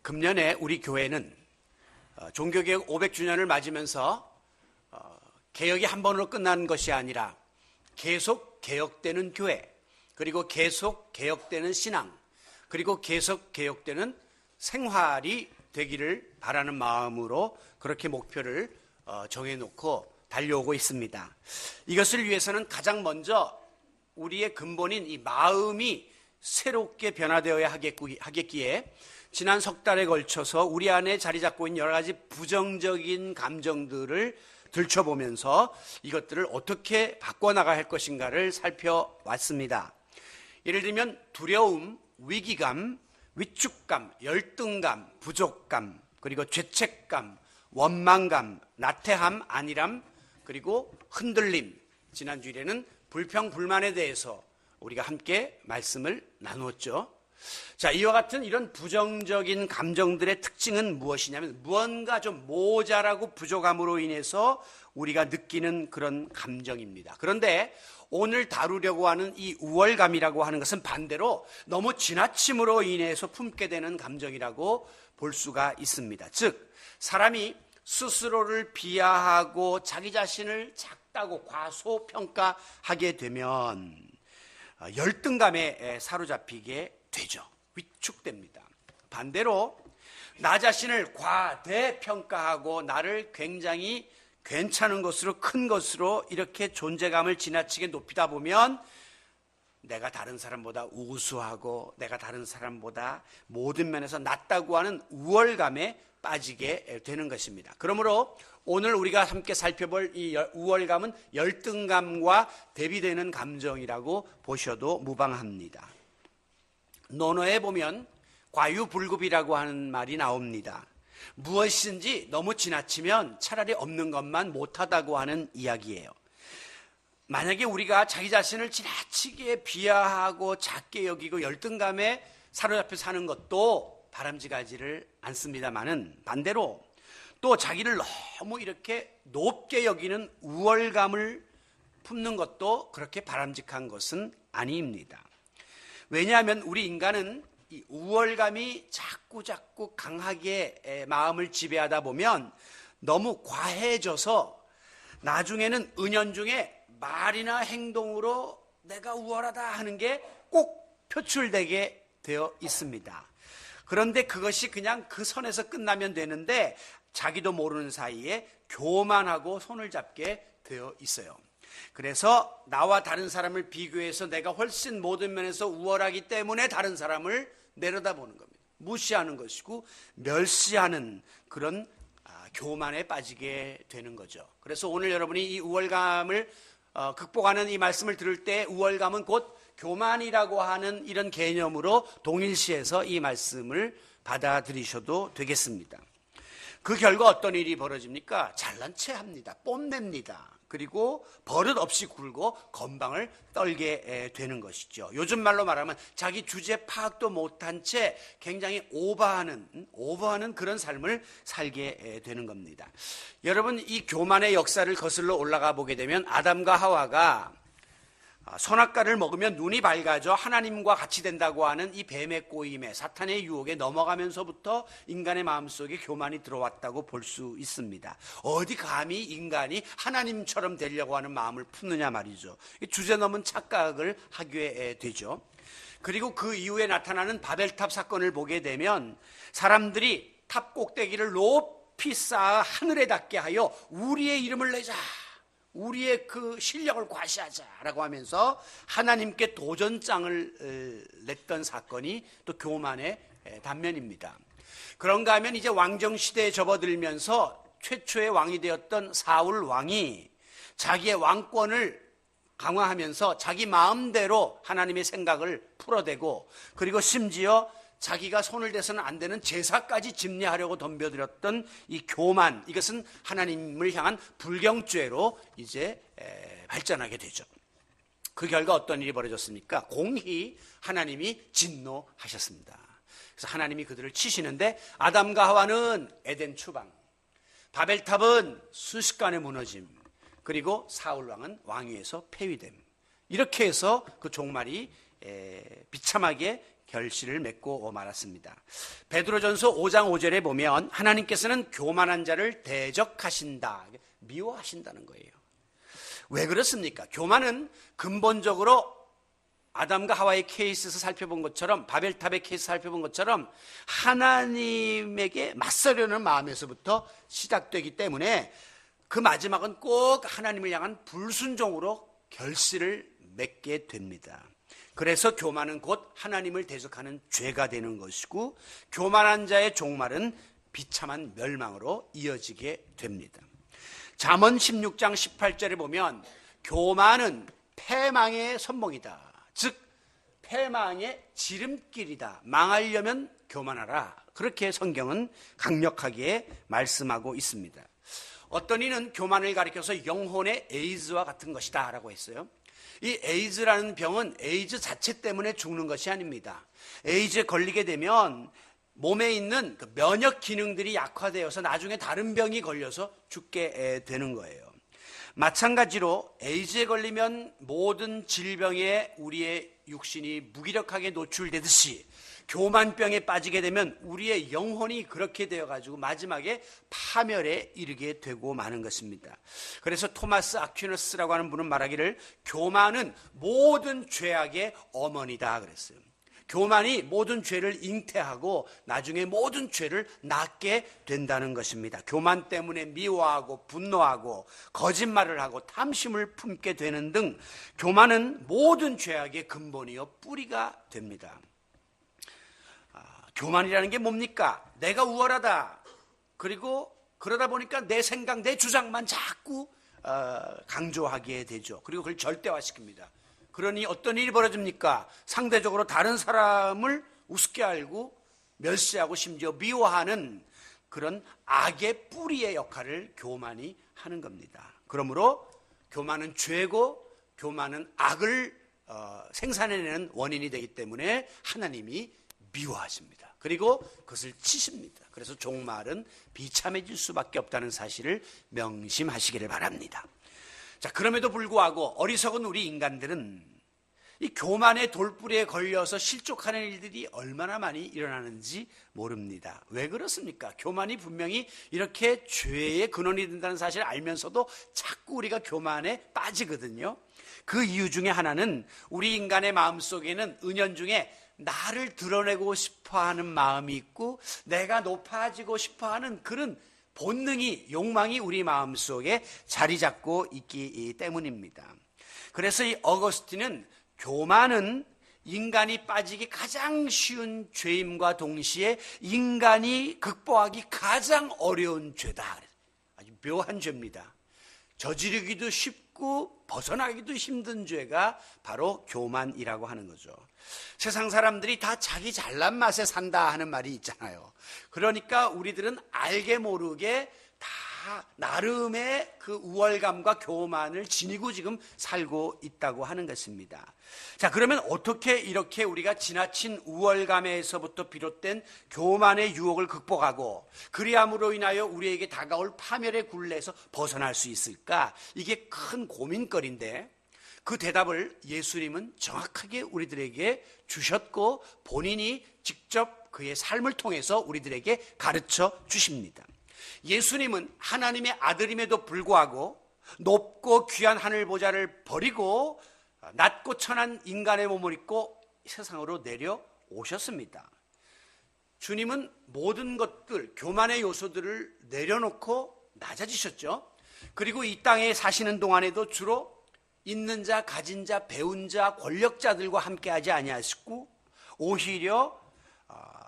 금년에 우리 교회는 종교개혁 500주년을 맞으면서 개혁이 한 번으로 끝나는 것이 아니라 계속 개혁되는 교회, 그리고 계속 개혁되는 신앙, 그리고 계속 개혁되는 생활이 되기를 바라는 마음으로 그렇게 목표를 정해놓고 달려오고 있습니다. 이것을 위해서는 가장 먼저 우리의 근본인 이 마음이 새롭게 변화되어야 하겠기에 지난 석 달에 걸쳐서 우리 안에 자리 잡고 있는 여러 가지 부정적인 감정들을 들춰보면서 이것들을 어떻게 바꿔나가야 할 것인가를 살펴왔습니다. 예를 들면 두려움, 위기감, 위축감, 열등감, 부족감, 그리고 죄책감, 원망감, 나태함, 안일함, 그리고 흔들림. 지난 주일에는 불평, 불만에 대해서 우리가 함께 말씀을 나누었죠. 자, 이와 같은 이런 부정적인 감정들의 특징은 무엇이냐면 무언가 좀 모자라고 부족함으로 인해서 우리가 느끼는 그런 감정입니다. 그런데 오늘 다루려고 하는 이 우월감이라고 하는 것은 반대로 너무 지나침으로 인해서 품게 되는 감정이라고 볼 수가 있습니다. 즉, 사람이 스스로를 비하하고 자기 자신을 작다고 과소평가하게 되면 열등감에 사로잡히게 되죠. 위축됩니다. 반대로 나 자신을 과대평가하고 나를 굉장히 괜찮은 것으로, 큰 것으로 이렇게 존재감을 지나치게 높이다 보면 내가 다른 사람보다 우수하고 내가 다른 사람보다 모든 면에서 낫다고 하는 우월감에 빠지게 되는 것입니다. 그러므로 오늘 우리가 함께 살펴볼 이 우월감은 열등감과 대비되는 감정이라고 보셔도 무방합니다. 논어에 보면 과유불급이라고 하는 말이 나옵니다. 무엇이든지 너무 지나치면 차라리 없는 것만 못하다고 하는 이야기예요. 만약에 우리가 자기 자신을 지나치게 비하하고 작게 여기고 열등감에 사로잡혀 사는 것도 바람직하지를 않습니다만은 반대로 또 자기를 너무 이렇게 높게 여기는 우월감을 품는 것도 그렇게 바람직한 것은 아닙니다. 왜냐하면 우리 인간은 이 우월감이 자꾸 강하게 마음을 지배하다 보면 너무 과해져서 나중에는 은연중에 말이나 행동으로 내가 우월하다 하는 게 꼭 표출되게 되어 있습니다. 그런데 그것이 그냥 그 선에서 끝나면 되는데 자기도 모르는 사이에 교만하고 손을 잡게 되어 있어요. 그래서 나와 다른 사람을 비교해서 내가 훨씬 모든 면에서 우월하기 때문에 다른 사람을 내려다보는 겁니다. 무시하는 것이고 멸시하는 그런 교만에 빠지게 되는 거죠. 그래서 오늘 여러분이 이 우월감을 극복하는 이 말씀을 들을 때 우월감은 곧 교만이라고 하는 이런 개념으로 동일시해서 이 말씀을 받아들이셔도 되겠습니다. 그 결과 어떤 일이 벌어집니까? 잘난 체 합니다. 뽐냅니다. 그리고 버릇 없이 굴고 건방을 떨게 되는 것이죠. 요즘 말로 말하면 자기 주제 파악도 못한 채 굉장히 오버하는 그런 삶을 살게 되는 겁니다. 여러분, 이 교만의 역사를 거슬러 올라가 보게 되면 아담과 하와가 선악과를 먹으면 눈이 밝아져 하나님과 같이 된다고 하는 이 뱀의 꼬임에 사탄의 유혹에 넘어가면서부터 인간의 마음속에 교만이 들어왔다고 볼 수 있습니다. 어디 감히 인간이 하나님처럼 되려고 하는 마음을 품느냐 말이죠. 주제넘은 착각을 하게 되죠. 그리고 그 이후에 나타나는 바벨탑 사건을 보게 되면 사람들이 탑 꼭대기를 높이 쌓아 하늘에 닿게 하여 우리의 이름을 내자, 우리의 그 실력을 과시하자라고 하면서 하나님께 도전장을 냈던 사건이 또 교만의 단면입니다. 그런가 하면 이제 왕정시대에 접어들면서 최초의 왕이 되었던 사울 왕이 자기의 왕권을 강화하면서 자기 마음대로 하나님의 생각을 풀어대고 그리고 심지어 자기가 손을 대서는 안 되는 제사까지 집례하려고 덤벼들었던 이 교만, 이것은 하나님을 향한 불경죄로 이제 발전하게 되죠. 그 결과 어떤 일이 벌어졌습니까? 공히 하나님이 진노하셨습니다. 그래서 하나님이 그들을 치시는데 아담과 하와는 에덴 추방, 바벨탑은 순식간에 무너짐, 그리고 사울왕은 왕위에서 폐위됨. 이렇게 해서 그 종말이 비참하게 결실을 맺고 말았습니다. 베드로전서 5장 5절에 보면 하나님께서는 교만한 자를 대적하신다, 미워하신다는 거예요. 왜 그렇습니까? 교만은 근본적으로 아담과 하와의 케이스에서 살펴본 것처럼, 바벨탑의 케이스 살펴본 것처럼 하나님에게 맞서려는 마음에서부터 시작되기 때문에 그 마지막은 꼭 하나님을 향한 불순종으로 결실을 맺게 됩니다. 그래서 교만은 곧 하나님을 대적하는 죄가 되는 것이고, 교만한 자의 종말은 비참한 멸망으로 이어지게 됩니다. 잠언 16장 18절에 보면 교만은 패망의 선봉이다, 즉 패망의 지름길이다, 망하려면 교만하라, 그렇게 성경은 강력하게 말씀하고 있습니다. 어떤 이는 교만을 가리켜서 영혼의 에이즈와 같은 것이다 라고 했어요. 이 에이즈라는 병은 에이즈 자체 때문에 죽는 것이 아닙니다. 에이즈에 걸리게 되면 몸에 있는 그 면역 기능들이 약화되어서 나중에 다른 병이 걸려서 죽게 되는 거예요. 마찬가지로 에이즈에 걸리면 모든 질병에 우리의 육신이 무기력하게 노출되듯이 교만병에 빠지게 되면 우리의 영혼이 그렇게 되어가지고 마지막에 파멸에 이르게 되고 마는 것입니다. 그래서 토마스 아퀴너스라고 하는 분은 말하기를 교만은 모든 죄악의 어머니다 그랬어요. 교만이 모든 죄를 잉태하고 나중에 모든 죄를 낳게 된다는 것입니다. 교만 때문에 미워하고 분노하고 거짓말을 하고 탐심을 품게 되는 등 교만은 모든 죄악의 근본이요 뿌리가 됩니다. 교만이라는 게 뭡니까? 내가 우월하다. 그리고 그러다 보니까 내 생각, 내 주장만 자꾸 강조하게 되죠. 그리고 그걸 절대화시킵니다. 그러니 어떤 일이 벌어집니까? 상대적으로 다른 사람을 우습게 알고 멸시하고 심지어 미워하는 그런 악의 뿌리의 역할을 교만이 하는 겁니다. 그러므로 교만은 죄고 교만은 악을 생산해내는 원인이 되기 때문에 하나님이 미워하십니다. 그리고 그것을 치십니다. 그래서 종말은 비참해질 수밖에 없다는 사실을 명심하시기를 바랍니다. 자, 그럼에도 불구하고 어리석은 우리 인간들은 이 교만의 돌뿌리에 걸려서 실족하는 일들이 얼마나 많이 일어나는지 모릅니다. 왜 그렇습니까? 교만이 분명히 이렇게 죄의 근원이 된다는 사실을 알면서도 자꾸 우리가 교만에 빠지거든요. 그 이유 중에 하나는 우리 인간의 마음속에는 은연중에 나를 드러내고 싶어하는 마음이 있고 내가 높아지고 싶어하는 그런 본능이, 욕망이 우리 마음속에 자리 잡고 있기 때문입니다. 그래서 이 어거스틴은 교만은 인간이 빠지기 가장 쉬운 죄임과 동시에 인간이 극복하기 가장 어려운 죄다. 아주 묘한 죄입니다. 저지르기도 쉽고 벗어나기도 힘든 죄가 바로 교만이라고 하는 거죠. 세상 사람들이 다 자기 잘난 맛에 산다 하는 말이 있잖아요. 그러니까 우리들은 알게 모르게 다 나름의 그 우월감과 교만을 지니고 지금 살고 있다고 하는 것입니다. 자, 그러면 어떻게 이렇게 우리가 지나친 우월감에서부터 비롯된 교만의 유혹을 극복하고 그리함으로 인하여 우리에게 다가올 파멸의 굴레에서 벗어날 수 있을까? 이게 큰 고민거리인데 그 대답을 예수님은 정확하게 우리들에게 주셨고 본인이 직접 그의 삶을 통해서 우리들에게 가르쳐 주십니다. 예수님은 하나님의 아들임에도 불구하고 높고 귀한 하늘 보좌를 버리고 낮고 천한 인간의 몸을 입고 세상으로 내려오셨습니다. 주님은 모든 것들, 교만의 요소들을 내려놓고 낮아지셨죠. 그리고 이 땅에 사시는 동안에도 주로 있는 자, 가진 자, 배운 자, 권력자들과 함께하지 아니하시고 오히려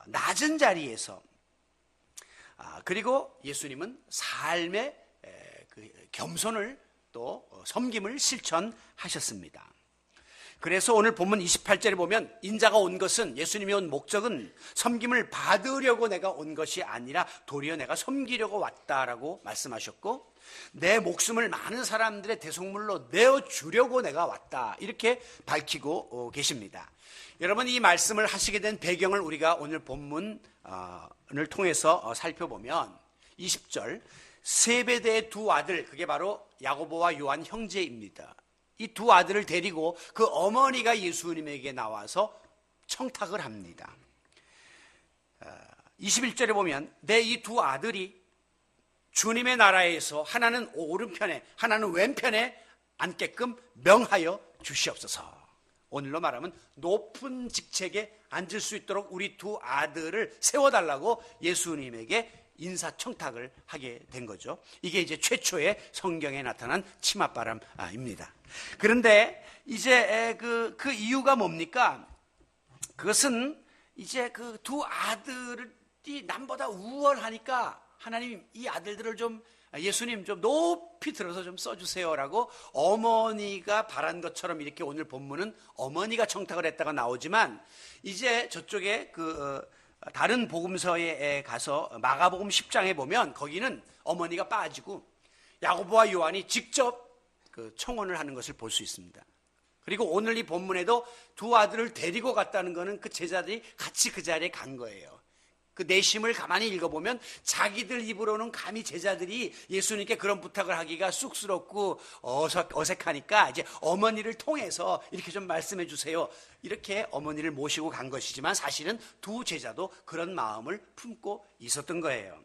낮은 자리에서 그리고 예수님은 삶의 겸손을 또 섬김을 실천하셨습니다. 그래서 오늘 본문 28절에 보면 인자가 온 것은, 예수님이 온 목적은 섬김을 받으려고 내가 온 것이 아니라 도리어 내가 섬기려고 왔다라고 말씀하셨고 내 목숨을 많은 사람들의 대속물로 내어주려고 내가 왔다 이렇게 밝히고 계십니다. 여러분, 이 말씀을 하시게 된 배경을 우리가 오늘 본문을 통해서 살펴보면 20절 세베대의 두 아들, 그게 바로 야고보와 요한 형제입니다. 이 두 아들을 데리고 그 어머니가 예수님에게 나와서 청탁을 합니다. 21절에 보면 내 이 두 아들이 주님의 나라에서 하나는 오른편에 하나는 왼편에 앉게끔 명하여 주시옵소서. 오늘로 말하면 높은 직책에 앉을 수 있도록 우리 두 아들을 세워달라고 예수님에게 인사청탁을 하게 된 거죠. 이게 이제 최초의 성경에 나타난 치맛바람입니다. 그런데 이제 그 이유가 뭡니까? 그것은 이제 그 두 아들이 남보다 우월하니까 하나님 이 아들들을 좀 예수님 좀 높이 들어서 좀 써주세요라고 어머니가 바란 것처럼 이렇게 오늘 본문은 어머니가 청탁을 했다가 나오지만 이제 저쪽에 다른 복음서에 가서 마가복음 10장에 보면 거기는 어머니가 빠지고 야고보와 요한이 직접 청혼을 하는 것을 볼 수 있습니다. 그리고 오늘 이 본문에도 두 아들을 데리고 갔다는 것은 그 제자들이 같이 그 자리에 간 거예요. 그 내심을 가만히 읽어보면 자기들 입으로는 감히 제자들이 예수님께 그런 부탁을 하기가 쑥스럽고 어색하니까 이제 어머니를 통해서 이렇게 좀 말씀해 주세요. 이렇게 어머니를 모시고 간 것이지만 사실은 두 제자도 그런 마음을 품고 있었던 거예요.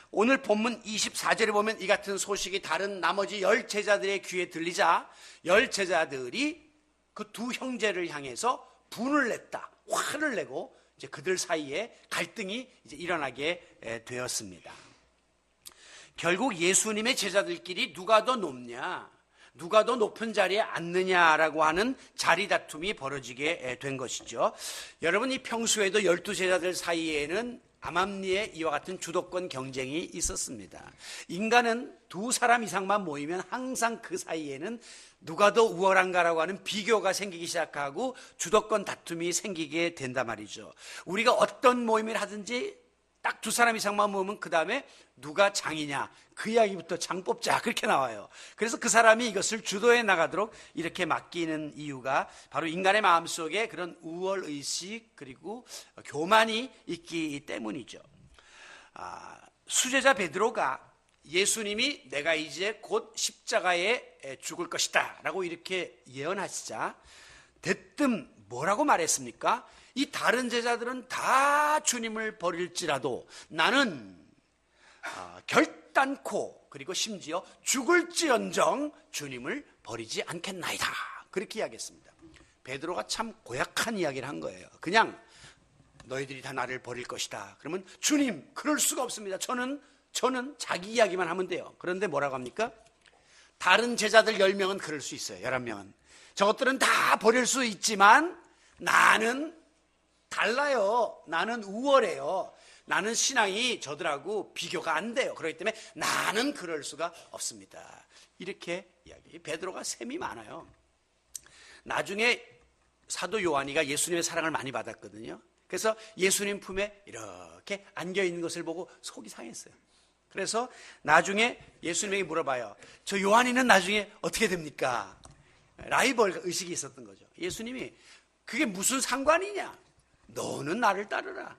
오늘 본문 24절에 보면 이 같은 소식이 다른 나머지 10 제자들의 귀에 들리자 10 제자들이 그 두 형제를 향해서 분을 냈다. 화를 내고 이제 그들 사이에 갈등이 이제 일어나게 되었습니다. 결국 예수님의 제자들끼리 누가 더 높냐, 누가 더 높은 자리에 앉느냐라고 하는 자리 다툼이 벌어지게 된 것이죠. 여러분, 이 평소에도 12 제자들 사이에는 암암리에 이와 같은 주도권 경쟁이 있었습니다. 인간은 두 사람 이상만 모이면 항상 그 사이에는 누가 더 우월한가라고 하는 비교가 생기기 시작하고 주도권 다툼이 생기게 된단 말이죠. 우리가 어떤 모임을 하든지 딱 두 사람 이상만 모으면 그 다음에 누가 장이냐, 그 이야기부터 장 뽑자, 그렇게 나와요. 그래서 그 사람이 이것을 주도해 나가도록 이렇게 맡기는 이유가 바로 인간의 마음속에 그런 우월의식 그리고 교만이 있기 때문이죠. 수제자 베드로가 예수님이 내가 이제 곧 십자가에 죽을 것이다 라고 이렇게 예언하시자 대뜸 뭐라고 말했습니까? 이 다른 제자들은 다 주님을 버릴지라도 나는 결단코 그리고 심지어 죽을지언정 주님을 버리지 않겠나이다, 그렇게 이야기했습니다. 베드로가 참 고약한 이야기를 한 거예요. 그냥 너희들이 다 나를 버릴 것이다 그러면 주님 그럴 수가 없습니다. 저는 자기 이야기만 하면 돼요. 그런데 뭐라고 합니까? 다른 제자들 10명은 그럴 수 있어요. 11명은 저것들은 다 버릴 수 있지만 나는 달라요. 나는 우월해요. 나는 신앙이 저들하고 비교가 안 돼요. 그렇기 때문에 나는 그럴 수가 없습니다. 이렇게 이야기. 베드로가 셈이 많아요. 나중에 사도 요한이가 예수님의 사랑을 많이 받았거든요. 그래서 예수님 품에 이렇게 안겨있는 것을 보고 속이 상했어요. 그래서 나중에 예수님에게 물어봐요. 저 요한이는 나중에 어떻게 됩니까? 라이벌 의식이 있었던 거죠. 예수님이 그게 무슨 상관이냐? 너는 나를 따르라.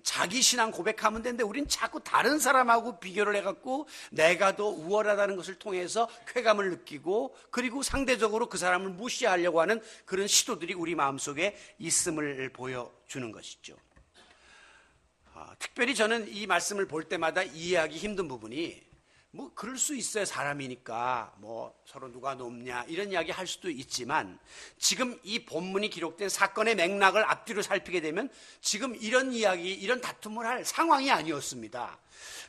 자기 신앙 고백하면 되는데 우린 자꾸 다른 사람하고 비교를 해갖고 내가 더 우월하다는 것을 통해서 쾌감을 느끼고 그리고 상대적으로 그 사람을 무시하려고 하는 그런 시도들이 우리 마음속에 있음을 보여주는 것이죠. 특별히 저는 이 말씀을 볼 때마다 이해하기 힘든 부분이 뭐 그럴 수 있어요. 사람이니까 뭐 서로 누가 높냐 이런 이야기 할 수도 있지만 지금 이 본문이 기록된 사건의 맥락을 앞뒤로 살피게 되면 지금 이런 이야기, 이런 다툼을 할 상황이 아니었습니다.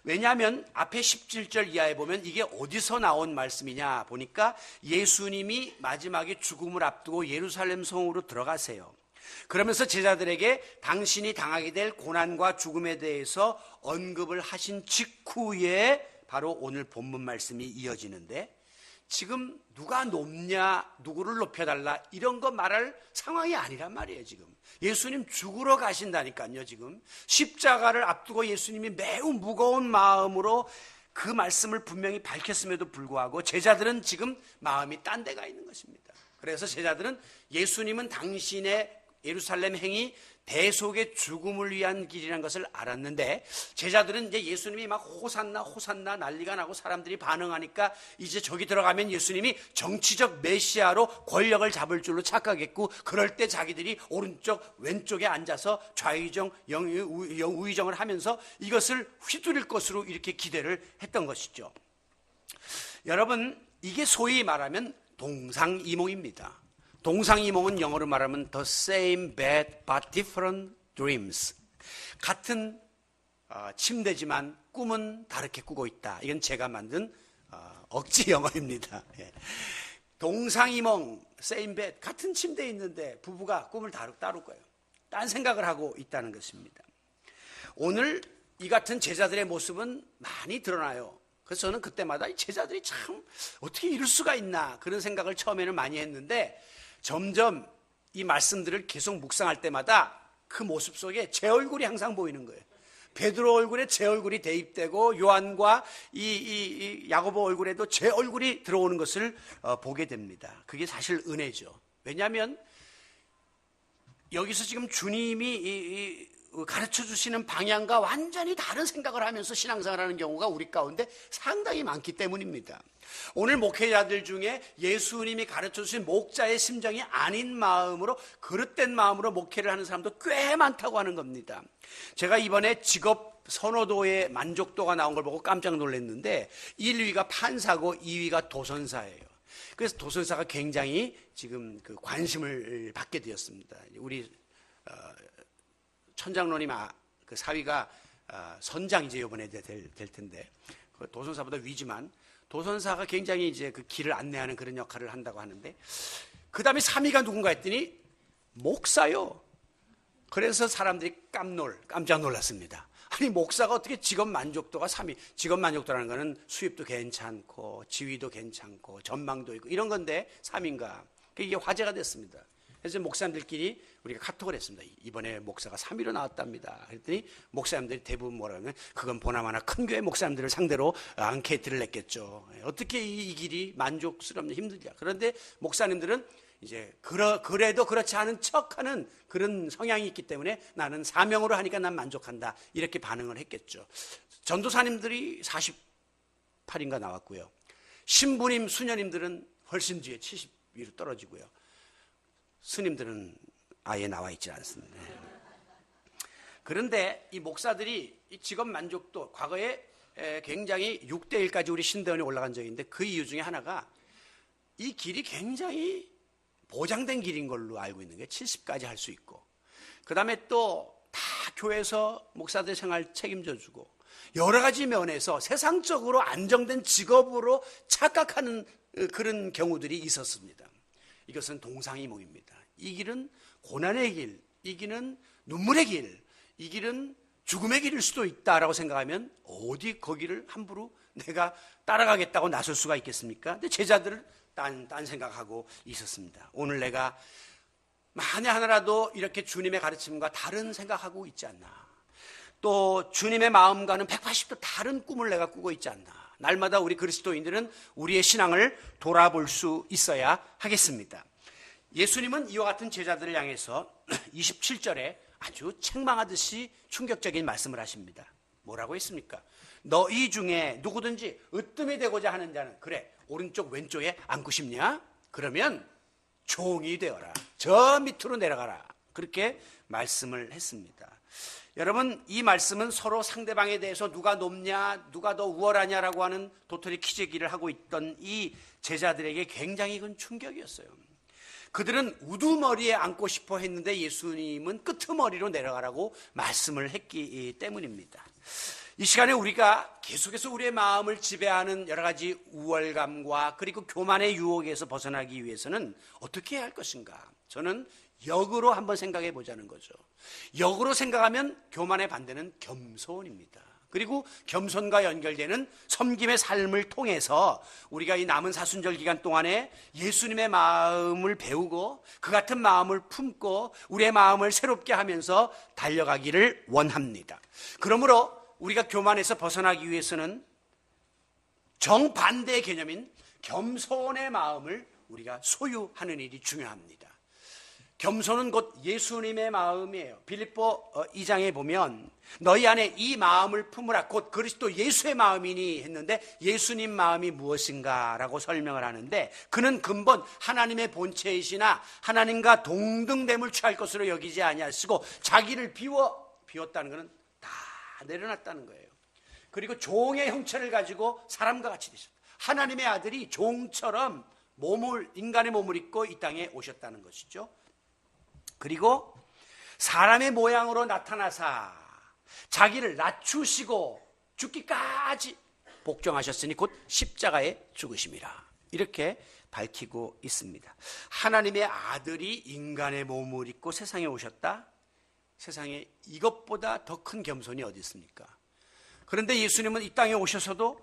왜냐하면 앞에 17절 이하에 보면 이게 어디서 나온 말씀이냐 보니까 예수님이 마지막에 죽음을 앞두고 예루살렘 성으로 들어가세요. 그러면서 제자들에게 당신이 당하게 될 고난과 죽음에 대해서 언급을 하신 직후에 바로 오늘 본문 말씀이 이어지는데 지금 누가 높냐, 누구를 높여달라 이런 거 말할 상황이 아니란 말이에요. 지금 예수님 죽으러 가신다니까요. 지금 십자가를 앞두고 예수님이 매우 무거운 마음으로 그 말씀을 분명히 밝혔음에도 불구하고 제자들은 지금 마음이 딴 데가 있는 것입니다. 그래서 제자들은 예수님은 당신의 예루살렘 행이 대속의 죽음을 위한 길이라는 것을 알았는데, 제자들은 이제 예수님이 막 호산나 호산나 난리가 나고 사람들이 반응하니까 이제 저기 들어가면 예수님이 정치적 메시아로 권력을 잡을 줄로 착각했고, 그럴 때 자기들이 오른쪽 왼쪽에 앉아서 좌의정 우의정을 하면서 이것을 휘두를 것으로 이렇게 기대를 했던 것이죠. 여러분, 이게 소위 말하면 동상이몽입니다. 동상이몽은 영어로 말하면 the same bed but different dreams. 같은 침대지만 꿈은 다르게 꾸고 있다. 이건 제가 만든 억지 영어입니다. 동상이몽, same bed, 같은 침대에 있는데 부부가 꿈을 따로 꿔요. 딴 생각을 하고 있다는 것입니다. 오늘 이 같은 제자들의 모습은 많이 드러나요. 그래서 저는 그때마다 이 제자들이 참 어떻게 이럴 수가 있나, 그런 생각을 처음에는 많이 했는데, 점점 이 말씀들을 계속 묵상할 때마다 그 모습 속에 제 얼굴이 항상 보이는 거예요. 베드로 얼굴에 제 얼굴이 대입되고, 요한과 이 야고보 얼굴에도 제 얼굴이 들어오는 것을 보게 됩니다. 그게 사실 은혜죠. 왜냐하면 여기서 지금 주님이 가르쳐 주시는 방향과 완전히 다른 생각을 하면서 신앙생활을 하는 경우가 우리 가운데 상당히 많기 때문입니다. 오늘 목회자들 중에 예수님이 가르쳐 주신 목자의 심정이 아닌 마음으로, 그릇된 마음으로 목회를 하는 사람도 꽤 많다고 하는 겁니다. 제가 이번에 직업 선호도의 만족도가 나온 걸 보고 깜짝 놀랐는데, 1위가 판사고 2위가 도선사예요. 그래서 도선사가 굉장히 지금 그 관심을 받게 되었습니다. 우리 천장로님 그 사위가 선장 이제 이번에 될 텐데, 그 도선사보다 위지만 도선사가 굉장히 이제 그 길을 안내하는 그런 역할을 한다고 하는데, 그 다음에 3위가 누군가 했더니 목사요. 그래서 사람들이 깜짝 놀랐습니다. 아니, 목사가 어떻게 직업 만족도가 3위? 직업 만족도라는 거는 수입도 괜찮고 지위도 괜찮고 전망도 있고 이런 건데 3위인가? 이게 화제가 됐습니다. 그래서 목사님들끼리 우리가 카톡을 했습니다. 이번에 목사가 3위로 나왔답니다. 그랬더니 목사님들이 대부분 뭐라 하면, 그건 보나마나 큰 교회 목사님들을 상대로 앙케이트를 냈겠죠. 어떻게 이 길이 만족스럽냐, 힘들냐. 그런데 목사님들은 이제 그래도 그렇지 않은 척하는 그런 성향이 있기 때문에 나는 사명으로 하니까 난 만족한다, 이렇게 반응을 했겠죠. 전도사님들이 48인가 나왔고요. 신부님, 수녀님들은 훨씬 뒤에 70위로 떨어지고요. 스님들은 아예 나와 있지 않습니다. 그런데 이 목사들이 이 직업 만족도, 과거에 굉장히 6대1까지 우리 신대원이 올라간 적이 있는데, 그 이유 중에 하나가 이 길이 굉장히 보장된 길인 걸로 알고 있는 게 70까지 할 수 있고, 그 다음에 또 다 교회에서 목사들 생활 책임져 주고, 여러 가지 면에서 세상적으로 안정된 직업으로 착각하는 그런 경우들이 있었습니다. 이것은 동상이몽입니다. 이 길은 고난의 길, 이 길은 눈물의 길, 이 길은 죽음의 길일 수도 있다라고 생각하면 어디 거기를 함부로 내가 따라가겠다고 나설 수가 있겠습니까? 근데 제자들은 딴 생각하고 있었습니다. 오늘 내가 만에 하나라도 이렇게 주님의 가르침과 다른 생각하고 있지 않나, 또 주님의 마음과는 180도 다른 꿈을 내가 꾸고 있지 않나, 날마다 우리 그리스도인들은 우리의 신앙을 돌아볼 수 있어야 하겠습니다. 예수님은 이와 같은 제자들을 향해서 27절에 아주 책망하듯이 충격적인 말씀을 하십니다. 뭐라고 했습니까? 너희 중에 누구든지 으뜸이 되고자 하는 자는, 그래, 오른쪽 왼쪽에 앉고 싶냐? 그러면 종이 되어라. 저 밑으로 내려가라. 그렇게 말씀을 했습니다. 여러분, 이 말씀은 서로 상대방에 대해서 누가 높냐, 누가 더 우월하냐라고 하는 도토리 키재기를 하고 있던 이 제자들에게 굉장히 큰 충격이었어요. 그들은 우두머리에 앉고 싶어 했는데 예수님은 끄트머리로 내려가라고 말씀을 했기 때문입니다. 이 시간에 우리가 계속해서 우리의 마음을 지배하는 여러 가지 우월감과 그리고 교만의 유혹에서 벗어나기 위해서는 어떻게 해야 할 것인가? 저는 역으로 한번 생각해 보자는 거죠. 역으로 생각하면 교만의 반대는 겸손입니다. 그리고 겸손과 연결되는 섬김의 삶을 통해서 우리가 이 남은 사순절 기간 동안에 예수님의 마음을 배우고 그 같은 마음을 품고 우리의 마음을 새롭게 하면서 달려가기를 원합니다. 그러므로 우리가 교만에서 벗어나기 위해서는 정반대의 개념인 겸손의 마음을 우리가 소유하는 일이 중요합니다. 겸손은 곧 예수님의 마음이에요. 빌립보 2장에 보면 너희 안에 이 마음을 품으라 곧 그리스도 예수의 마음이니 했는데 예수님 마음이 무엇인가 라고 설명을 하는데 그는 근본 하나님의 본체이시나 하나님과 동등됨을 취할 것으로 여기지 아니하시고 자기를 비웠다는 것은 다 내려놨다는 거예요. 그리고 종의 형체를 가지고 사람과 같이 되셨다. 하나님의 아들이 종처럼 인간의 몸을 입고 이 땅에 오셨다는 것이죠. 그리고 사람의 모양으로 나타나사 자기를 낮추시고 죽기까지 복종하셨으니 곧 십자가에 죽으심이라 이렇게 밝히고 있습니다. 하나님의 아들이 인간의 몸을 입고 세상에 오셨다. 세상에 이것보다 더 큰 겸손이 어디 있습니까? 그런데 예수님은 이 땅에 오셔서도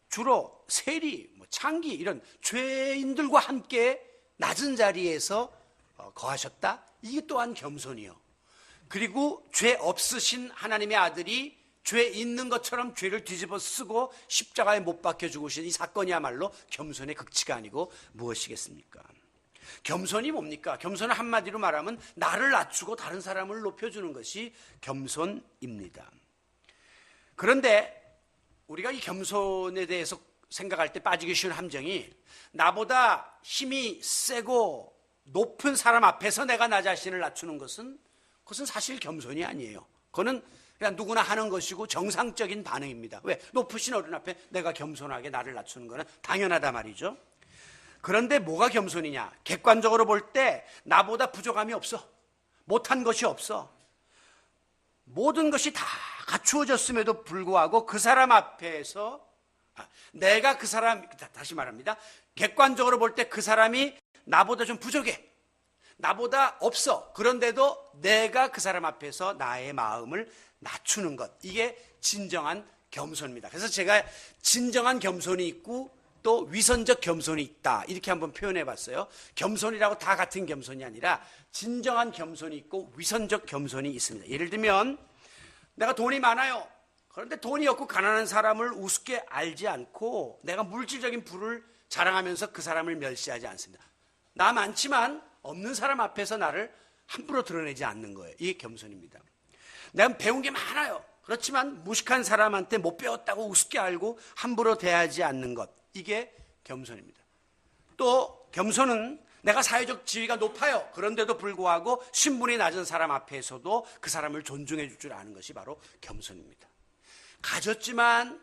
주로 세리, 창기 이런 죄인들과 함께 낮은 자리에서 거하셨다. 이게 또한 겸손이요. 그리고 죄 없으신 하나님의 아들이 죄 있는 것처럼 죄를 뒤집어 쓰고 십자가에 못 박혀 죽으신 이 사건이야말로 겸손의 극치가 아니고 무엇이겠습니까? 겸손이 뭡니까? 겸손은 한마디로 말하면 나를 낮추고 다른 사람을 높여주는 것이 겸손입니다. 그런데 우리가 이 겸손에 대해서 생각할 때 빠지기 쉬운 함정이 나보다 힘이 세고 높은 사람 앞에서 내가 나 자신을 낮추는 것은 그것은 사실 겸손이 아니에요. 그거는 그냥 누구나 하는 것이고 정상적인 반응입니다. 왜? 높으신 어른 앞에 내가 겸손하게 나를 낮추는 것은 당연하다 말이죠. 그런데 뭐가 겸손이냐? 객관적으로 볼 때 나보다 부족함이 없어. 못한 것이 없어. 모든 것이 다 갖추어졌음에도 불구하고 그 사람 앞에서 내가 그 사람, 다시 말합니다. 객관적으로 볼 때 그 사람이 나보다 좀 부족해. 나보다 없어. 그런데도 내가 그 사람 앞에서 나의 마음을 낮추는 것. 이게 진정한 겸손입니다. 그래서 제가 진정한 겸손이 있고 또 위선적 겸손이 있다. 이렇게 한번 표현해 봤어요. 겸손이라고 다 같은 겸손이 아니라 진정한 겸손이 있고 위선적 겸손이 있습니다. 예를 들면 내가 돈이 많아요. 그런데 돈이 없고 가난한 사람을 우습게 알지 않고 내가 물질적인 부를 자랑하면서 그 사람을 멸시하지 않습니다. 나 많지만 없는 사람 앞에서 나를 함부로 드러내지 않는 거예요. 이게 겸손입니다. 내가 배운 게 많아요. 그렇지만 무식한 사람한테 못 배웠다고 우습게 알고 함부로 대하지 않는 것. 이게 겸손입니다. 또 겸손은 내가 사회적 지위가 높아요. 그런데도 불구하고 신분이 낮은 사람 앞에서도 그 사람을 존중해 줄 줄 아는 것이 바로 겸손입니다. 가졌지만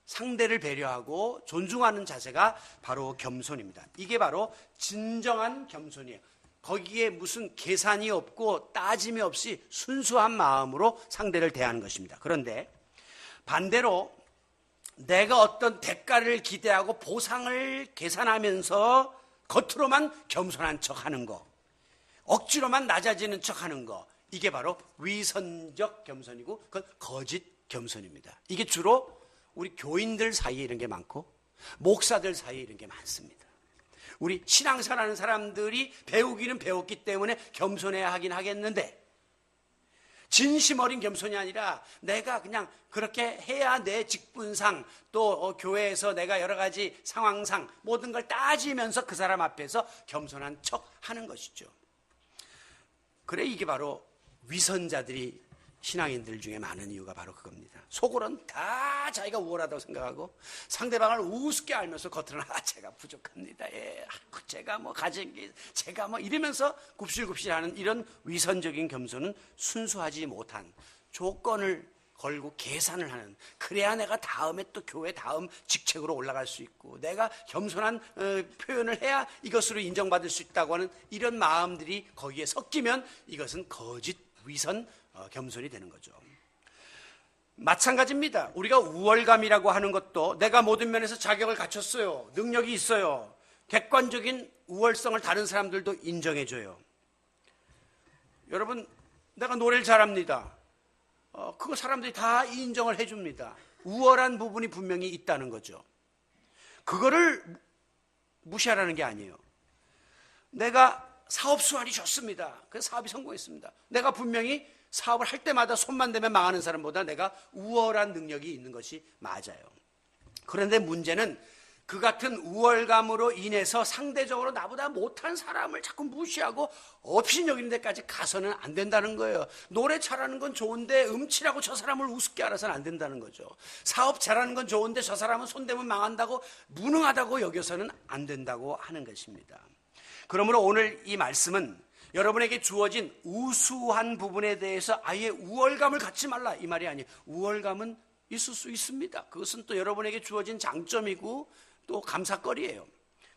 상대를 배려하고 존중하는 자세가 바로 겸손입니다. 이게 바로 진정한 겸손이에요. 거기에 무슨 계산이 없고 따짐이 없이 순수한 마음으로 상대를 대하는 것입니다. 그런데 반대로 내가 어떤 대가를 기대하고 보상을 계산하면서 겉으로만 겸손한 척하는 거, 억지로만 낮아지는 척하는 거, 이게 바로 위선적 겸손이고 그건 거짓 겸손입니다. 이게 주로 우리 교인들 사이에 이런 게 많고 목사들 사이에 이런 게 많습니다. 우리 신앙생활하는 사람들이 배우기는 배웠기 때문에 겸손해야 하긴 하겠는데 진심 어린 겸손이 아니라 내가 그냥 그렇게 해야 내 직분상 또 교회에서 내가 여러 가지 상황상 모든 걸 따지면서 그 사람 앞에서 겸손한 척 하는 것이죠. 그래 이게 바로 위선자들이 신앙인들 중에 많은 이유가 바로 그겁니다. 속으로는 다 자기가 우월하다고 생각하고 상대방을 우습게 알면서 겉으로는 제가 부족합니다. 예, 제가 뭐 가진 게 제가 뭐 이러면서 굽실굽실하는 이런 위선적인 겸손은 순수하지 못한 조건을 걸고 계산을 하는, 그래야 내가 다음에 또 교회 다음 직책으로 올라갈 수 있고 내가 겸손한 표현을 해야 이것으로 인정받을 수 있다고 하는 이런 마음들이 거기에 섞이면 이것은 거짓 위선 겸손이 되는 거죠. 마찬가지입니다. 우리가 우월감이라고 하는 것도 내가 모든 면에서 자격을 갖췄어요. 능력이 있어요. 객관적인 우월성을 다른 사람들도 인정해줘요. 여러분, 내가 노래를 잘합니다. 그거 사람들이 다 인정을 해줍니다. 우월한 부분이 분명히 있다는 거죠. 그거를 무시하라는 게 아니에요. 내가 사업 수완이 좋습니다. 그래서 사업이 성공했습니다. 내가 분명히 사업을 할 때마다 손만 대면 망하는 사람보다 내가 우월한 능력이 있는 것이 맞아요. 그런데 문제는 그 같은 우월감으로 인해서 상대적으로 나보다 못한 사람을 자꾸 무시하고 업신여기는 데까지 가서는 안 된다는 거예요. 노래 잘하는 건 좋은데 음치라고 저 사람을 우습게 알아서는 안 된다는 거죠. 사업 잘하는 건 좋은데 저 사람은 손대면 망한다고, 무능하다고 여겨서는 안 된다고 하는 것입니다. 그러므로 오늘 이 말씀은 여러분에게 주어진 우수한 부분에 대해서 아예 우월감을 갖지 말라, 이 말이 아니에요. 우월감은 있을 수 있습니다. 그것은 또 여러분에게 주어진 장점이고 또 감사거리예요.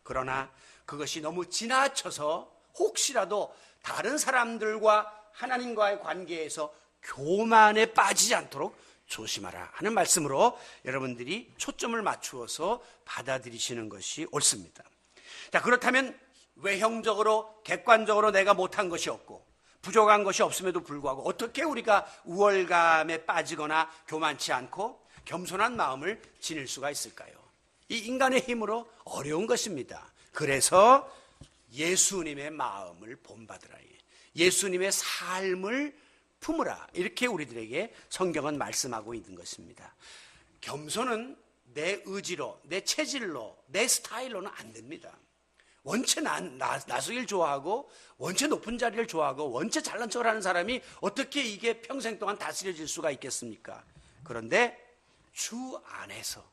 그러나 그것이 너무 지나쳐서 혹시라도 다른 사람들과 하나님과의 관계에서 교만에 빠지지 않도록 조심하라 하는 말씀으로 여러분들이 초점을 맞추어서 받아들이시는 것이 옳습니다. 자, 그렇다면 외형적으로 객관적으로 내가 못한 것이 없고 부족한 것이 없음에도 불구하고 어떻게 우리가 우월감에 빠지거나 교만치 않고 겸손한 마음을 지닐 수가 있을까요? 이 인간의 힘으로 어려운 것입니다. 그래서 예수님의 마음을 본받으라, 예수님의 삶을 품으라, 이렇게 우리들에게 성경은 말씀하고 있는 것입니다. 겸손은 내 의지로, 내 체질로, 내 스타일로는 안 됩니다. 원체 나서길 좋아하고 원체 높은 자리를 좋아하고 원체 잘난 척을 하는 사람이 어떻게 이게 평생 동안 다스려질 수가 있겠습니까? 그런데 주 안에서,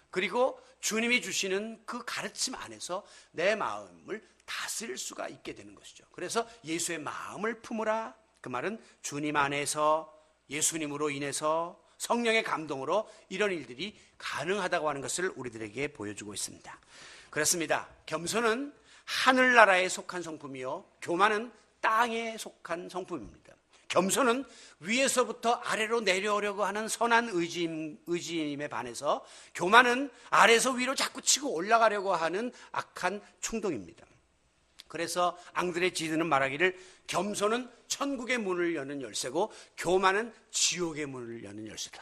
그리고 주님이 주시는 그 가르침 안에서 내 마음을 다스릴 수가 있게 되는 것이죠. 그래서 예수의 마음을 품으라, 그 말은 주님 안에서 예수님으로 인해서 성령의 감동으로 이런 일들이 가능하다고 하는 것을 우리들에게 보여주고 있습니다. 그렇습니다. 겸손은 하늘나라에 속한 성품이요, 교만은 땅에 속한 성품입니다. 겸손은 위에서부터 아래로 내려오려고 하는 선한 의지임에 반해서 교만은 아래에서 위로 자꾸 치고 올라가려고 하는 악한 충동입니다. 그래서 앙드레 지드는 말하기를 겸손은 천국의 문을 여는 열쇠고 교만은 지옥의 문을 여는 열쇠다.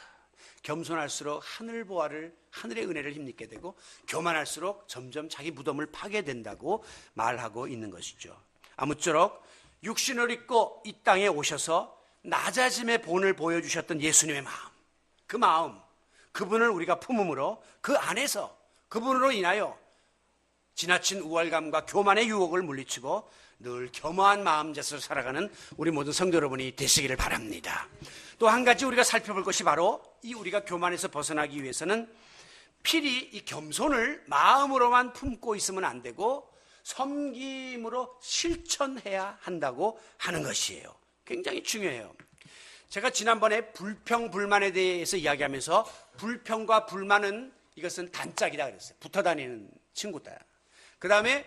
겸손할수록 하늘 보화를, 하늘의 은혜를 힘입게 되고 교만할수록 점점 자기 무덤을 파게 된다고 말하고 있는 것이죠. 아무쪼록 육신을 입고 이 땅에 오셔서 낮아짐의 본을 보여주셨던 예수님의 마음, 그 마음, 그분을 우리가 품음으로 그 안에서 그분으로 인하여 지나친 우월감과 교만의 유혹을 물리치고 늘 겸허한 마음자세로 살아가는 우리 모든 성도 여러분이 되시기를 바랍니다. 또 한 가지 우리가 살펴볼 것이 바로 이 우리가 교만에서 벗어나기 위해서는 필히 이 겸손을 마음으로만 품고 있으면 안 되고 섬김으로 실천해야 한다고 하는 것이에요. 굉장히 중요해요. 제가 지난번에 불평, 불만에 대해서 이야기하면서 불평과 불만은 이것은 단짝이다 그랬어요. 붙어 다니는 친구다. 그 다음에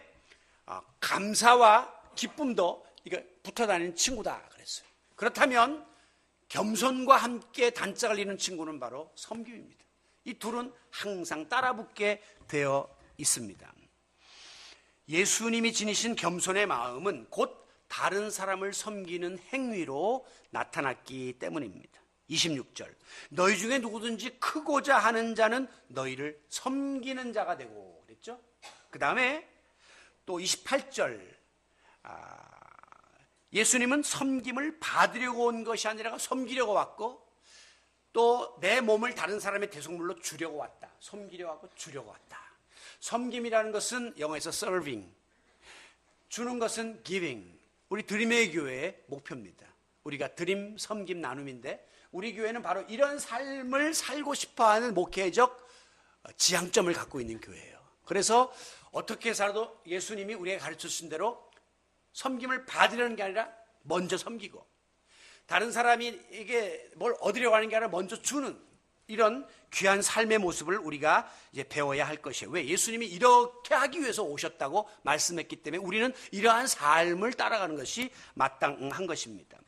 감사와 기쁨도 이거 붙어 다니는 친구다 그랬어요. 그렇다면 겸손과 함께 단짝을 이루는 친구는 바로 섬김입니다. 이 둘은 항상 따라붙게 되어 있습니다. 예수님이 지니신 겸손의 마음은 곧 다른 사람을 섬기는 행위로 나타났기 때문입니다. 26절, 너희 중에 누구든지 크고자 하는 자는 너희를 섬기는 자가 되고 그랬죠. 그 다음에 또 28절, 예수님은 섬김을 받으려고 온 것이 아니라 섬기려고 왔고 또 내 몸을 다른 사람의 대속물로 주려고 왔다. 섬기려고 하고 주려고 왔다. 섬김이라는 것은 영어에서 serving, 주는 것은 giving. 우리 드림의 교회의 목표입니다. 우리가 드림, 섬김, 나눔인데 우리 교회는 바로 이런 삶을 살고 싶어하는 목회적 지향점을 갖고 있는 교회예요. 그래서 어떻게 살아도 예수님이 우리에게 가르쳐주신 대로 섬김을 받으려는 게 아니라 먼저 섬기고 다른 사람에게 뭘 얻으려고 하는 게 아니라 먼저 주는 이런 귀한 삶의 모습을 우리가 이제 배워야 할 것이에요. 왜? 예수님이 이렇게 하기 위해서 오셨다고 말씀했기 때문에 우리는 이러한 삶을 따라가는 것이 마땅한 것입니다.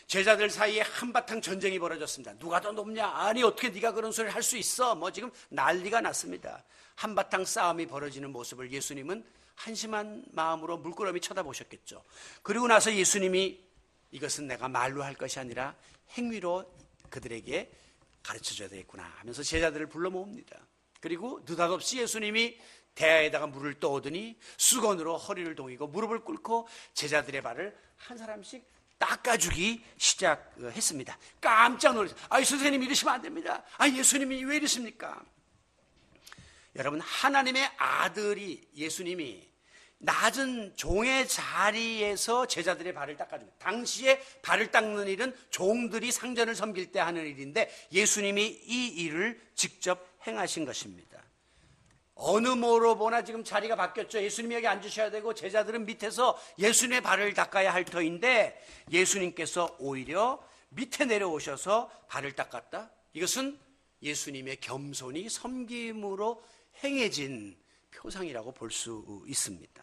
제자들 사이에 한바탕 전쟁이 벌어졌습니다. 누가 더 높냐? 아니 어떻게 네가 그런 소리를 할 수 있어? 뭐 지금 난리가 났습니다. 한바탕 싸움이 벌어지는 모습을 예수님은 한심한 마음으로 물끄러미 쳐다보셨겠죠. 그리고 나서 예수님이 이것은 내가 말로 할 것이 아니라 행위로 그들에게 가르쳐줘야 되겠구나 하면서 제자들을 불러 모읍니다. 그리고 느닷없이 예수님이 대야에다가 물을 떠오더니 수건으로 허리를 동이고 무릎을 꿇고 제자들의 발을 한 사람씩 닦아주기 시작했습니다. 깜짝 놀랐어요. 선생님 이러시면 안 됩니다. 예수님이 왜 이러십니까? 여러분, 하나님의 아들이, 예수님이 낮은 종의 자리에서 제자들의 발을 닦아줍니다. 당시에 발을 닦는 일은 종들이 상전을 섬길 때 하는 일인데 예수님이 이 일을 직접 행하신 것입니다. 어느 모로 보나 지금 자리가 바뀌었죠. 예수님이 여기 앉으셔야 되고 제자들은 밑에서 예수님의 발을 닦아야 할 터인데 예수님께서 오히려 밑에 내려오셔서 발을 닦았다. 이것은 예수님의 겸손이 섬김으로 행해진 표상이라고 볼 수 있습니다.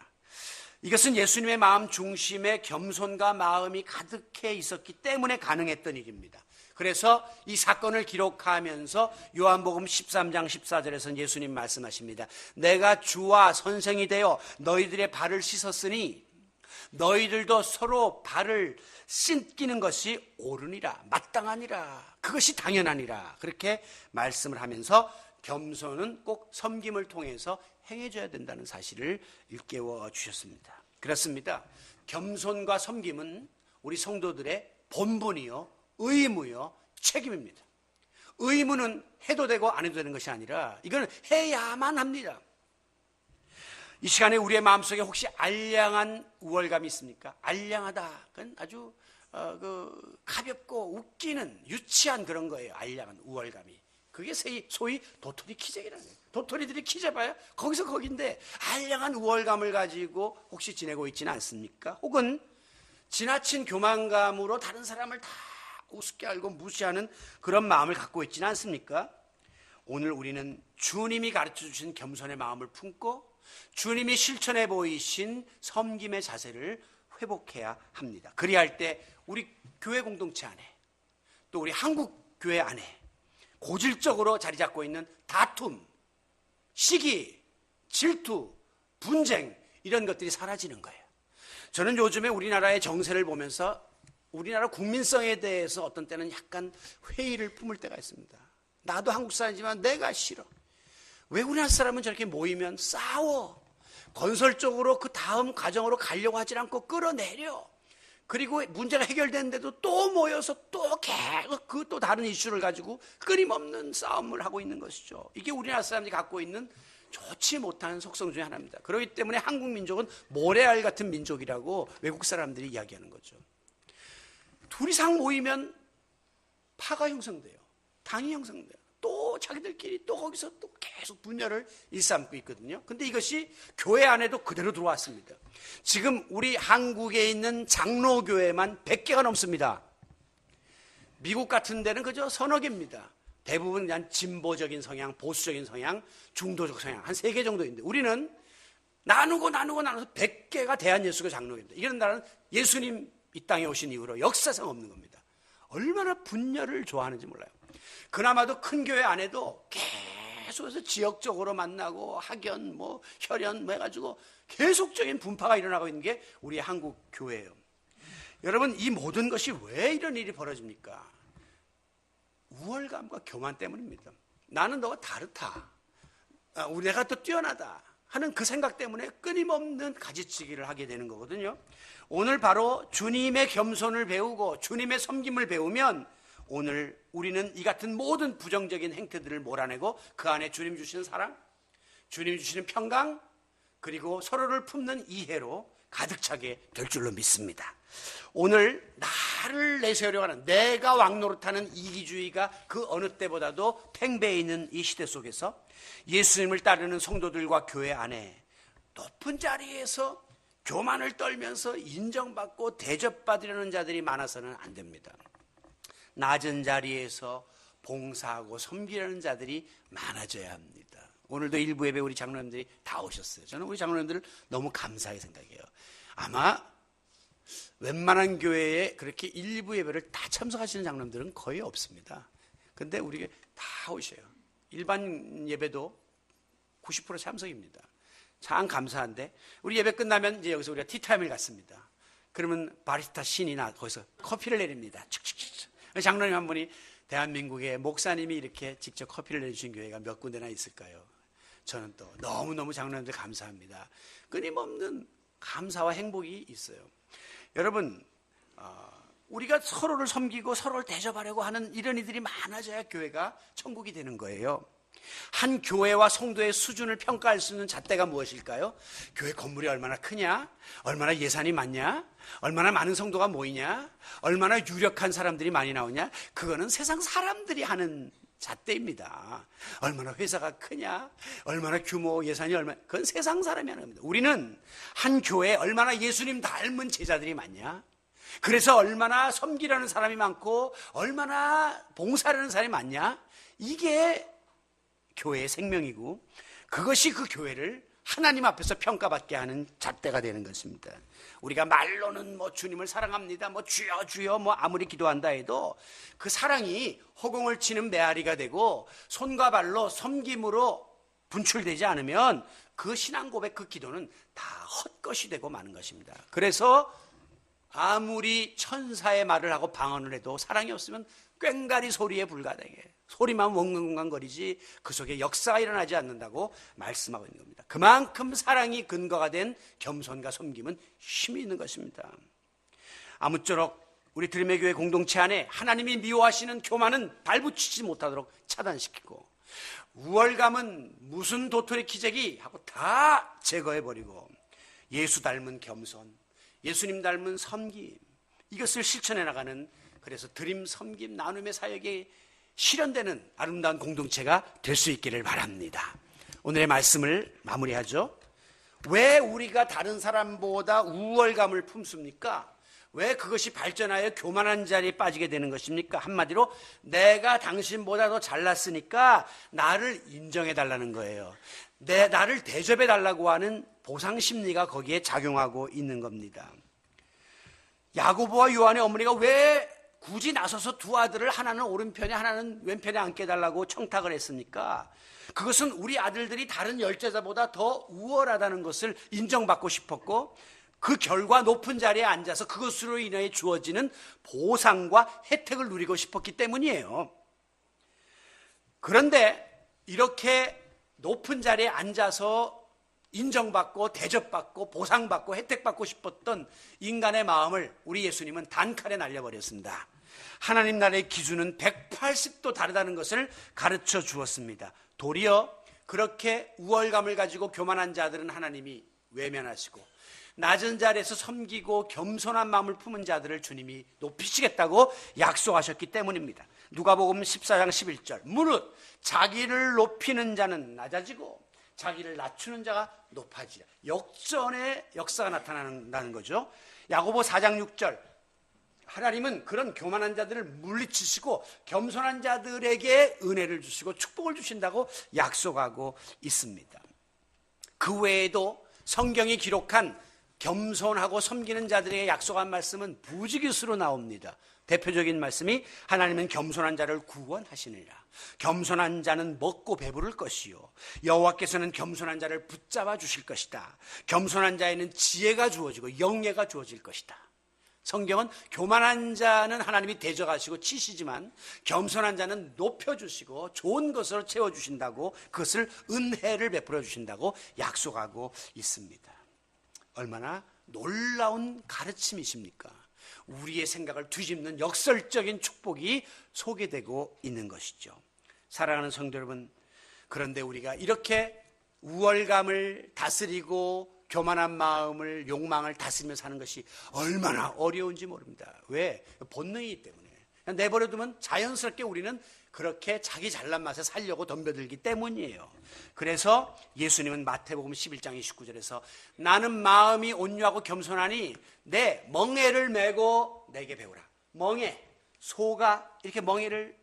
이것은 예수님의 마음 중심에 겸손과 마음이 가득해 있었기 때문에 가능했던 일입니다. 그래서 이 사건을 기록하면서 요한복음 13장 14절에서는 예수님 말씀하십니다. 내가 주와 선생이 되어 너희들의 발을 씻었으니 너희들도 서로 발을 씻기는 것이 옳으니라, 마땅하니라, 그것이 당연하니라, 그렇게 말씀을 하면서 겸손은 꼭 섬김을 통해서 행해줘야 된다는 사실을 일깨워 주셨습니다. 그렇습니다. 겸손과 섬김은 우리 성도들의 본분이요, 의무요, 책임입니다. 의무는 해도 되고 안 해도 되는 것이 아니라 이건 해야만 합니다. 이 시간에 우리의 마음속에 혹시 알량한 우월감이 있습니까? 알량하다, 그건 아주 가볍고 웃기는 유치한 그런 거예요. 알량한 우월감이. 그게 소위 도토리 키재기라는 거예요. 도토리들이 키재봐야 거기서 거긴데 알량한 우월감을 가지고 혹시 지내고 있지는 않습니까? 혹은 지나친 교만감으로 다른 사람을 다 우습게 알고 무시하는 그런 마음을 갖고 있지는 않습니까? 오늘 우리는 주님이 가르쳐 주신 겸손의 마음을 품고 주님이 실천해 보이신 섬김의 자세를 회복해야 합니다. 그리할 때 우리 교회 공동체 안에 또 우리 한국 교회 안에 고질적으로 자리 잡고 있는 다툼, 시기, 질투, 분쟁 이런 것들이 사라지는 거예요. 저는 요즘에 우리나라의 정세를 보면서 우리나라 국민성에 대해서 어떤 때는 약간 회의를 품을 때가 있습니다. 나도 한국 사람이지만 내가 싫어. 왜 우리나라 사람은 저렇게 모이면 싸워. 건설적으로 그 다음 과정으로 가려고 하지 않고 끌어내려. 그리고 문제가 해결됐는데도 또 모여서 또 계속 그 또 다른 이슈를 가지고 끊임없는 싸움을 하고 있는 것이죠. 이게 우리나라 사람들이 갖고 있는 좋지 못한 속성 중에 하나입니다. 그렇기 때문에 한국 민족은 모래알 같은 민족이라고 외국 사람들이 이야기하는 거죠. 둘 이상 모이면 파가 형성돼요. 당이 형성돼요. 또 자기들끼리 또 거기서 또 계속 분열을 일삼고 있거든요. 근데 이것이 교회 안에도 그대로 들어왔습니다. 지금 우리 한국에 있는 장로교회만 100개가 넘습니다. 미국 같은 데는 그저 서너 개입니다. 대부분 그냥 진보적인 성향, 보수적인 성향, 중도적 성향 한 3개 정도 있는데 우리는 나누어서 100개가 대한예수교 장로교입니다. 이런 나라는 예수님 이 땅에 오신 이후로 역사상 없는 겁니다. 얼마나 분열을 좋아하는지 몰라요. 그나마도 큰 교회 안에도 계속해서 지역적으로 만나고 학연, 혈연 해가지고 계속적인 분파가 일어나고 있는 게 우리 한국 교회예요. 여러분, 이 모든 것이 왜 이런 일이 벌어집니까? 우월감과 교만 때문입니다. 나는 너와 다르다. 내가 또 뛰어나다 하는 그 생각 때문에 끊임없는 가지치기를 하게 되는 거거든요. 오늘 바로 주님의 겸손을 배우고 주님의 섬김을 배우면 오늘 우리는 이 같은 모든 부정적인 행태들을 몰아내고 그 안에 주님 주시는 사랑, 주님 주시는 평강, 그리고 서로를 품는 이해로 가득 차게 될 줄로 믿습니다. 오늘 나를 내세우려고 하는 내가 왕노릇하는 이기주의가 그 어느 때보다도 팽배해 있는 이 시대 속에서 예수님을 따르는 성도들과 교회 안에 높은 자리에서 교만을 떨면서 인정받고 대접받으려는 자들이 많아서는 안 됩니다. 낮은 자리에서 봉사하고 섬기려는 자들이 많아져야 합니다. 오늘도 일부 예배 우리 장로님들이 다 오셨어요. 저는 우리 장로님들을 너무 감사하게 생각해요. 아마 웬만한 교회에 그렇게 일부 예배를 다 참석하시는 장로님들은 거의 없습니다. 근데 우리 다 오셔요. 일반 예배도 90% 참석입니다. 참 감사한데 우리 예배 끝나면 이제 여기서 우리가 티타임을 갖습니다. 그러면 바리스타 신이나 거기서 커피를 내립니다. 축축축. 장로님 한 분이 대한민국에 목사님이 이렇게 직접 커피를 내주신 교회가 몇 군데나 있을까요? 저는 또 너무너무 장로님들 감사합니다. 끊임없는 감사와 행복이 있어요. 여러분, 우리가 서로를 섬기고 서로를 대접하려고 하는 이런 이들이 많아져야 교회가 천국이 되는 거예요. 한 교회와 성도의 수준을 평가할 수 있는 잣대가 무엇일까요? 교회 건물이 얼마나 크냐? 얼마나 예산이 많냐? 얼마나 많은 성도가 모이냐? 얼마나 유력한 사람들이 많이 나오냐? 그거는 세상 사람들이 하는 잣대입니다. 얼마나 회사가 크냐? 얼마나 규모 예산이 얼마나, 그건 세상 사람이 하는 겁니다. 우리는 한 교회에 얼마나 예수님 닮은 제자들이 많냐? 그래서 얼마나 섬기려는 사람이 많고 얼마나 봉사하는 사람이 많냐? 이게 교회의 생명이고 그것이 그 교회를 하나님 앞에서 평가받게 하는 잣대가 되는 것입니다. 우리가 말로는 뭐 주님을 사랑합니다, 뭐 주여 주여 뭐 아무리 기도한다 해도 그 사랑이 허공을 치는 메아리가 되고 손과 발로 섬김으로 분출되지 않으면 그 신앙 고백, 그 기도는 다 헛것이 되고 마는 것입니다. 그래서 아무리 천사의 말을 하고 방언을 해도 사랑이 없으면 꽹가리 소리에 불과하게, 소리만 웡긋웡긋거리지 그 속에 역사가 일어나지 않는다고 말씀하고 있는 겁니다. 그만큼 사랑이 근거가 된 겸손과 섬김은 힘이 있는 것입니다. 아무쪼록 우리 드림의 교회 공동체 안에 하나님이 미워하시는 교만은 발붙이지 못하도록 차단시키고, 우월감은 무슨 도토리 키재기 하고 다 제거해버리고, 예수 닮은 겸손, 예수님 닮은 섬김, 이것을 실천해 나가는, 그래서 드림 섬김 나눔의 사역이 실현되는 아름다운 공동체가 될 수 있기를 바랍니다. 오늘의 말씀을 마무리하죠. 왜 우리가 다른 사람보다 우월감을 품습니까? 왜 그것이 발전하여 교만한 자리에 빠지게 되는 것입니까? 한마디로 내가 당신보다 더 잘났으니까 나를 인정해 달라는 거예요. 나를 대접해 달라고 하는 보상 심리가 거기에 작용하고 있는 겁니다. 야고보와 요한의 어머니가 왜 굳이 나서서 두 아들을 하나는 오른편에 하나는 왼편에 앉게 해달라고 청탁을 했습니까? 그것은 우리 아들들이 다른 열제자보다 더 우월하다는 것을 인정받고 싶었고, 그 결과 높은 자리에 앉아서 그것으로 인해 주어지는 보상과 혜택을 누리고 싶었기 때문이에요. 그런데 이렇게 높은 자리에 앉아서 인정받고 대접받고 보상받고 혜택받고 싶었던 인간의 마음을 우리 예수님은 단칼에 날려버렸습니다. 하나님 나라의 기준은 180도 다르다는 것을 가르쳐 주었습니다. 도리어 그렇게 우월감을 가지고 교만한 자들은 하나님이 외면하시고, 낮은 자리에서 섬기고 겸손한 마음을 품은 자들을 주님이 높이시겠다고 약속하셨기 때문입니다. 누가복음 14장 11절, 무릇 자기를 높이는 자는 낮아지고 자기를 낮추는 자가 높아지라. 역전의 역사가 나타난다는 거죠. 야고보 4장 6절, 하나님은 그런 교만한 자들을 물리치시고 겸손한 자들에게 은혜를 주시고 축복을 주신다고 약속하고 있습니다. 그 외에도 성경이 기록한 겸손하고 섬기는 자들에게 약속한 말씀은 부지기수로 나옵니다. 대표적인 말씀이 하나님은 겸손한 자를 구원하시느니라. 겸손한 자는 먹고 배부를 것이요 여호와께서는 겸손한 자를 붙잡아 주실 것이다. 겸손한 자에는 지혜가 주어지고 영예가 주어질 것이다. 성경은 교만한 자는 하나님이 대적하시고 치시지만 겸손한 자는 높여주시고 좋은 것으로 채워주신다고, 그것을 은혜를 베풀어 주신다고 약속하고 있습니다. 얼마나 놀라운 가르침이십니까? 우리의 생각을 뒤집는 역설적인 축복이 소개되고 있는 것이죠. 사랑하는 성도 여러분, 그런데 우리가 이렇게 우월감을 다스리고 교만한 마음을, 욕망을 다스리며 사는 것이 얼마나 어려운지 모릅니다. 왜? 본능이기 때문에. 그냥 내버려두면 자연스럽게 우리는 그렇게 자기 잘난 맛에 살려고 덤벼들기 때문이에요. 그래서 예수님은 마태복음 11장 29절에서 나는 마음이 온유하고 겸손하니 내 멍에를 메고 내게 배우라. 멍에, 소가 이렇게 멍에를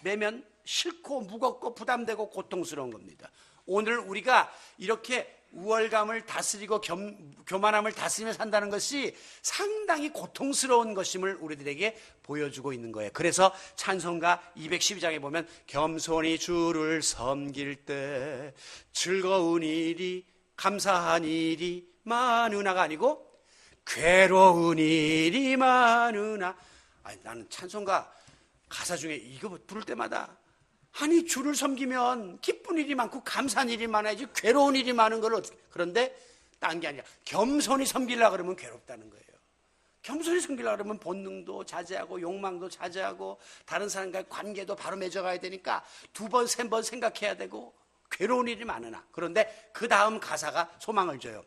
메면 싫고 무겁고 부담되고 고통스러운 겁니다. 오늘 우리가 이렇게 우월감을 다스리고 교만함을 다스리며 산다는 것이 상당히 고통스러운 것임을 우리들에게 보여주고 있는 거예요. 그래서 찬송가 212장에 보면 겸손히 주를 섬길 때 즐거운 일이 감사한 일이 많으나가 아니고 괴로운 일이 많으나. 나는 찬송가 가사 중에 이거 부를 때마다 아니 주를 섬기면 기쁜 일이 많고 감사한 일이 많아야지 괴로운 일이 많은 걸 어떻게. 그런데 딴 게 아니라 겸손히 섬기려고 그러면 괴롭다는 거예요. 겸손히 섬기려고 그러면 본능도 자제하고 욕망도 자제하고 다른 사람과의 관계도 바로 맺어가야 되니까 2번, 3번 생각해야 되고 괴로운 일이 많으나, 그런데 그 다음 가사가 소망을 줘요.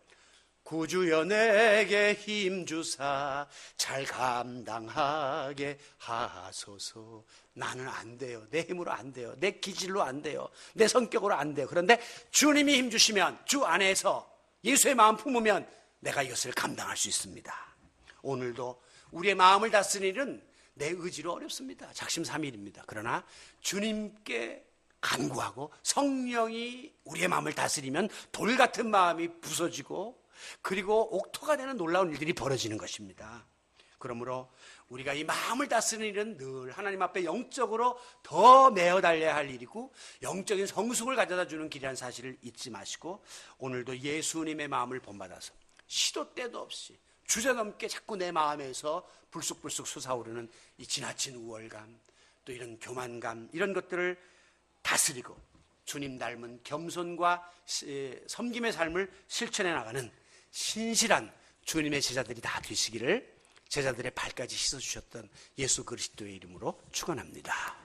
구주여 내게 힘주사 잘 감당하게 하소서. 나는 안 돼요. 내 힘으로 안 돼요. 내 기질로 안 돼요. 내 성격으로 안 돼요. 그런데 주님이 힘주시면, 주 안에서 예수의 마음 품으면 내가 이것을 감당할 수 있습니다. 오늘도 우리의 마음을 다스리는 일은 내 의지로 어렵습니다. 작심삼일입니다. 그러나 주님께 간구하고 성령이 우리의 마음을 다스리면 돌 같은 마음이 부서지고, 그리고 옥토가 되는 놀라운 일들이 벌어지는 것입니다. 그러므로 우리가 이 마음을 다스리는 일은 늘 하나님 앞에 영적으로 더 매어 달려야 할 일이고 영적인 성숙을 가져다 주는 길이라는 사실을 잊지 마시고, 오늘도 예수님의 마음을 본받아서 시도 때도 없이 주저넘게 자꾸 내 마음에서 불쑥불쑥 솟아오르는 이 지나친 우월감, 또 이런 교만감, 이런 것들을 다스리고 주님 닮은 겸손과 섬김의 삶을 실천해 나가는 신실한 주님의 제자들이 다 되시기를 제자들의 발까지 씻어주셨던 예수 그리스도의 이름으로 축원합니다.